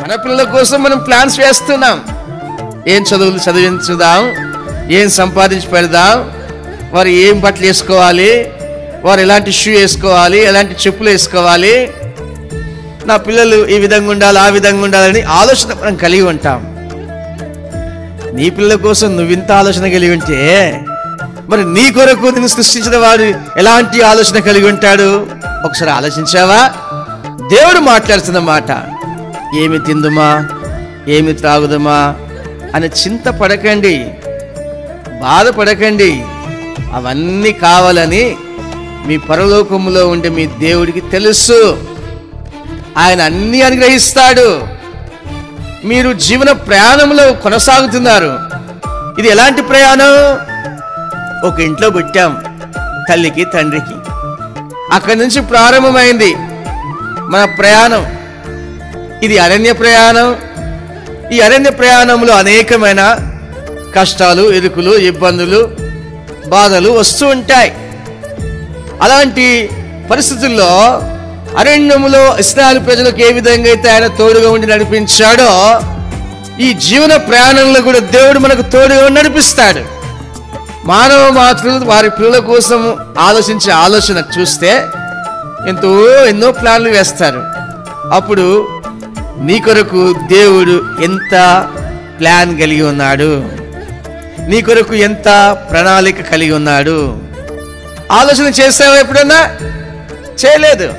మన పిల్లల కోసం మనం ప్లాన్స్ వేస్తున్నాం. ఏం చదువులు చదివించుదాం, ఏం సంపాదించి పెడదాం, వారు ఏం బట్టలు వేసుకోవాలి, వారు ఎలాంటి షూ వేసుకోవాలి, ఎలాంటి చెప్పులు వేసుకోవాలి, నా పిల్లలు ఈ విధంగా ఉండాలి, ఆ విధంగా ఉండాలని ఆలోచన మనం కలిగి ఉంటాం. నీ పిల్లల కోసం నువ్వింత ఆలోచన కలిగి ఉంటే మరి నీ కొరకు నిన్ను సృష్టించిన వాడు ఎలాంటి ఆలోచన కలిగి ఉంటాడు? ఒకసారి ఆలోచించావా? దేవుడు మాట్లాడుతున్న మాట, ఏమి తిందుమా, ఏమి త్రాగుదమా అని చింతపడకండి, బాధపడకండి. అవన్నీ కావాలని మీ పరలోకములో ఉండే మీ దేవుడికి తెలుసు. ఆయన అన్నీ అనుగ్రహిస్తాడు. మీరు జీవన ప్రయాణంలో కొనసాగుతున్నారు. ఇది ఎలాంటి ప్రయాణం? ఒక ఇంట్లో పుట్టాం, తల్లికి తండ్రికి. అక్కడి నుంచి ప్రారంభమైంది మన ప్రయాణం. ఇది అరణ్య ప్రయాణం. ఈ అరణ్య ప్రయాణంలో అనేకమైన కష్టాలు, ఇరుకులు, ఇబ్బందులు, బాధలు వస్తూ ఉంటాయి. అలాంటి పరిస్థితుల్లో అరణ్యములో ఇశ్రాయేలు ప్రజలకు ఏ విధంగా అయితే ఆయన తోడుగా ఉండి నడిపించాడో, ఈ జీవన ప్రయాణంలో కూడా దేవుడు మనకు తోడుగా నడిపిస్తాడు. మానవ మాతృలు వారి పిల్లల కోసం ఆలోచించే ఆలోచన చూస్తే ఎన్నో ప్లాన్లు వేస్తారు. అప్పుడు నీ కొరకు దేవుడు ఎంత ప్లాన్ కలిగి ఉన్నాడు, నీ కొరకు ఎంత ప్రణాళిక కలిగి ఉన్నాడు. ఆలోచన చేసావా? ఎప్పుడన్నా చేయలేదు.